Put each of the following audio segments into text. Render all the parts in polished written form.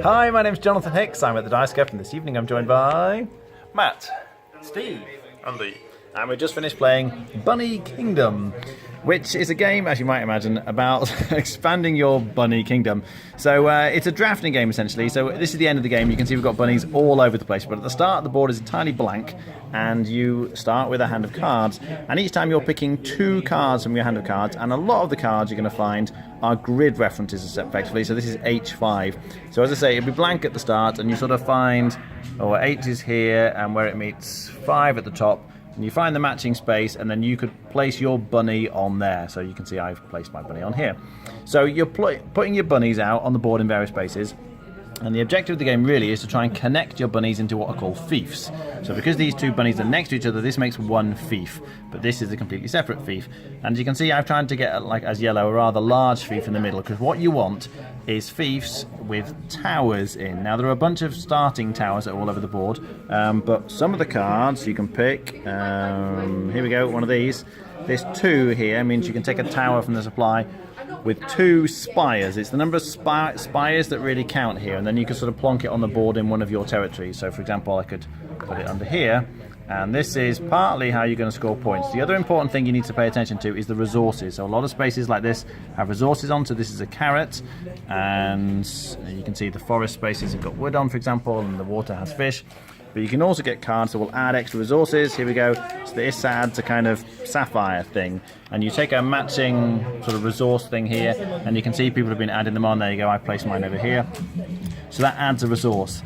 Hi, my name's Jonathan Hicks. I'm at the Dice Cup, and this evening I'm joined by Matt. Steve. Andy. and we just finished playing Bunny Kingdom, which is a game, as you might imagine, about expanding your bunny kingdom. So it's a drafting game, essentially. So this is the end of the game. You can see we've got bunnies all over the place, but at the start, the board is entirely blank, and you start with a hand of cards. And each time you're picking 2 cards from your hand of cards, and a lot of the cards you're going to find are grid references, effectively. So this is H5. So as I say, it'll be blank at the start, and you sort of find, 8 is here, and where it meets 5 at the top, and you find the matching space, and then you could place your bunny on there. So you can see I've placed my bunny on here. So you're putting your bunnies out on the board in various spaces, and the objective of the game really is to try and connect your bunnies into what are called fiefs. So because these 2 bunnies are next to each other, this makes 1 fief, but this is a completely separate fief. And you can see I've tried to get, like as yellow, a rather large fief in the middle, because what you want is fiefs with towers in. Now there are a bunch of starting towers all over the board, but some of the cards you can pick, here we go, one of these. This 2 here means you can take a tower from the supply with 2 spires. It's the number of spires that really count here, and then you can sort of plonk it on the board in one of your territories. So for example, I could put it under here, and this is partly how you're going to score points. The other important thing you need to pay attention to is the resources. So a lot of spaces like this have resources on, so this is a carrot, and you can see the forest spaces have got wood on, for example, and the water has fish. But you can also get cards that will add extra resources. Here we go. So this adds a kind of sapphire thing. And you take a matching sort of resource thing here, and you can see people have been adding them on. There you go, I've placed mine over here. So that adds a resource.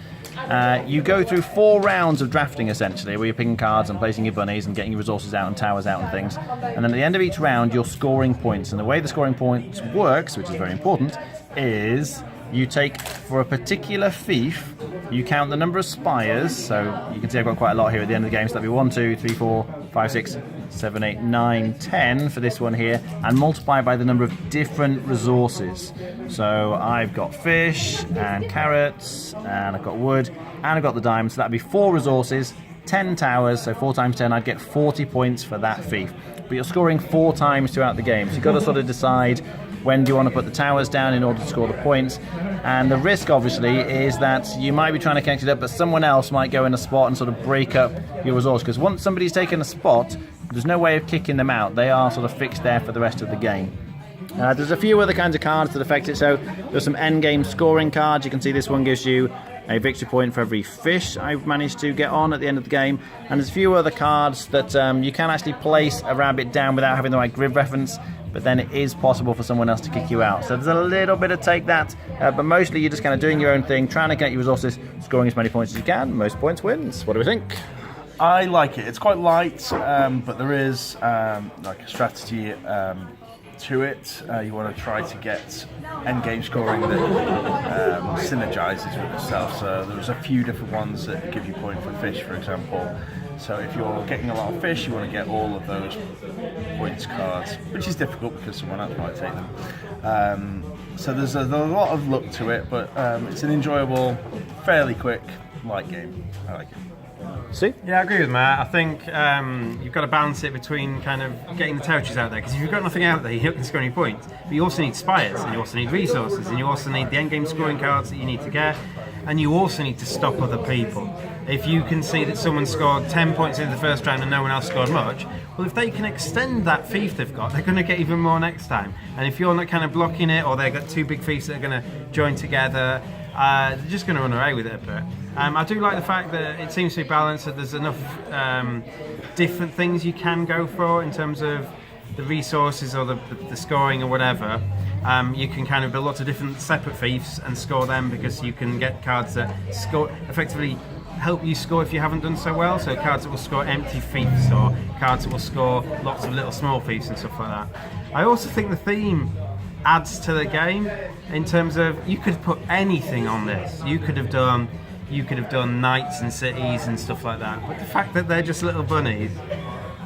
You go through 4 rounds of drafting, essentially, where you're picking cards and placing your bunnies and getting your resources out and towers out and things. And then at the end of each round, you're scoring points. And the way the scoring points works, which is very important, is you take, for a particular fief, you count the number of spires. So you can see I've got quite a lot here at the end of the game. So that'll be 1, 2, 3, 4, 5, 6, 7, 8, 9, 10 for this one here, and multiply by the number of different resources. So I've got fish and carrots, and I've got wood, and I've got the diamonds. So that'd be 4 resources, 10 towers. So 4 times 10, I'd get 40 points for that fief. But you're scoring 4 times throughout the game. So you've got to sort of decide when do you want to put the towers down in order to score the points. And the risk, obviously, is that you might be trying to connect it up, but someone else might go in a spot and sort of break up your resource. Because once somebody's taken a spot, there's no way of kicking them out. They are sort of fixed there for the rest of the game. There's a few other kinds of cards that affect it. So there's some endgame scoring cards. You can see this one gives you a victory point for every fish I've managed to get on at the end of the game. And there's a few other cards that you can actually place a rabbit down without having the right grid reference, but then it is possible for someone else to kick you out. So there's a little bit of take that, but mostly you're just kind of doing your own thing, trying to get your resources, scoring as many points as you can. Most points wins. What do we think? I like it. It's quite light, but there is like a strategy to it. You want to try to get endgame scoring that synergizes with itself. So there's a few different ones that give you point for fish, for example. So if you're getting a lot of fish, you want to get all of those points cards, which is difficult because someone else might take them. So there's a lot of look to it, but it's an enjoyable, fairly quick, light game. I like it. See? Yeah, I agree with Matt. I think you've got to balance it between kind of getting the territories out there, because if you've got nothing out there, you're not going to score any points. But you also need spires, and you also need resources, and you also need the endgame scoring cards that you need to get, and you also need to stop other people. If you can see that someone scored 10 points in the first round and no one else scored much, well, if they can extend that fief they've got, they're going to get even more next time. And if you're not kind of blocking it, or they've got 2 big fiefs that are going to join together, they're just going to run away with it a bit. I do like the fact that it seems to be balanced, that there's enough different things you can go for in terms of the resources or the scoring or whatever. You can kind of build lots of different separate fiefs and score them, because you can get cards that score effectively help you score if you haven't done so well. So cards that will score empty fiefs, or cards that will score lots of little small fiefs and stuff like that. I also think the theme adds to the game in terms of you could put anything on this. You could have done knights and cities and stuff like that. But the fact that they're just little bunnies,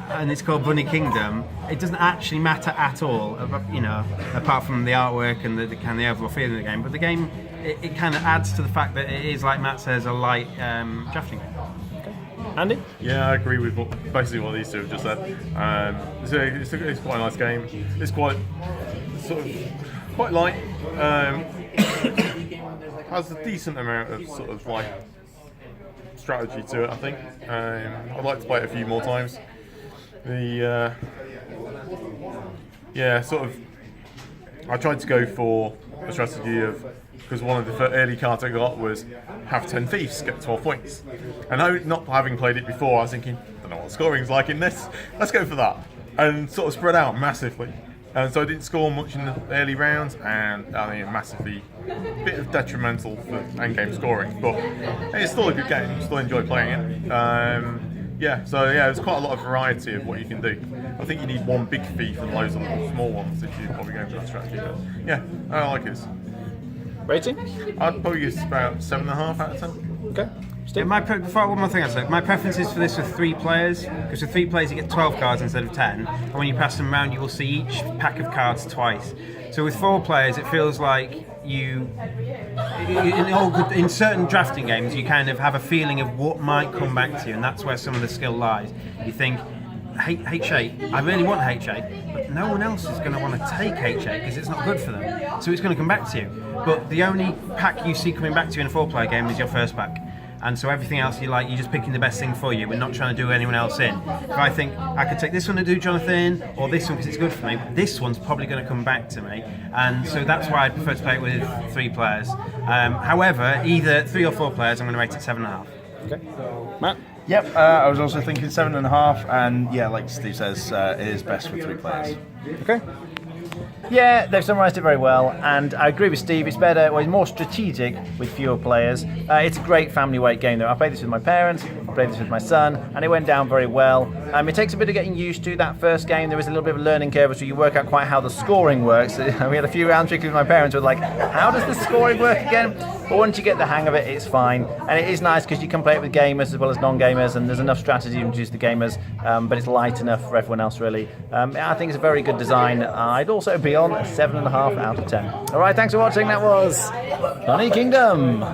and it's called Bunny Kingdom, it doesn't actually matter at all, apart from the artwork and the kind of the overall feeling of the game. But the game, it kind of adds to the fact that it is, like Matt says, a light drafting game. Andy? Yeah, I agree with basically what these 2 have just said. It's quite a nice game. It's quite sort of quite light. has a decent amount of sort of like strategy to it. I think I'd like to play it a few more times. The sort of I tried to go for a strategy of, because one of the early cards I got was have 10 thieves, get 12 points. And not having played it before, I was thinking, I don't know what scoring's like in this. Let's go for that, and sort of spread out massively. And so I didn't score much in the early rounds, and I think massively bit of detrimental for endgame scoring. But it's still a good game. Still enjoy playing it. There's quite a lot of variety of what you can do. I think you need one big thief and loads of little small ones if you're probably going for that strategy. But yeah, I like it. Rating? I'd probably give it about 7.5 out of 10. Okay. Yeah, one more thing I'd say. My preference is for this with 3 players, because with 3 players you get 12 cards instead of 10, and when you pass them around you will see each pack of cards twice. So with 4 players it feels like in certain drafting games you kind of have a feeling of what might come back to you, and that's where some of the skill lies. You think, H8, I really want H8, but no one else is going to want to take H8 because it's not good for them, so it's going to come back to you. But the only pack you see coming back to you in a 4-player game is your first pack. And so everything else you're just picking the best thing for you and not trying to do anyone else in. If I think I could take this one to do Jonathan, or this one because it's good for me, but this one's probably going to come back to me. And so that's why I prefer to play it with 3 players. However, either 3 or 4 players, I'm going to rate it 7.5. Okay. Matt? Yep, I was also thinking 7.5, and yeah, like Steve says, it is best with 3 players. Okay. Yeah, they've summarised it very well, and I agree with Steve. It's better, well, it's more strategic with fewer players. It's a great family weight game, though. I played this with my parents, I played this with my son, and it went down very well. It takes a bit of getting used to that first game. There is a little bit of a learning curve, so you work out quite how the scoring works. We had a few rounds, particularly with my parents, who were like, how does the scoring work again? But once you get the hang of it, it's fine. And it is nice because you can play it with gamers as well as non-gamers, and there's enough strategy to introduce the gamers, but it's light enough for everyone else, really. I think it's a very good design. I'd also be on a 7.5 out of 10. Alright, thanks for watching. That was Bunny Kingdom.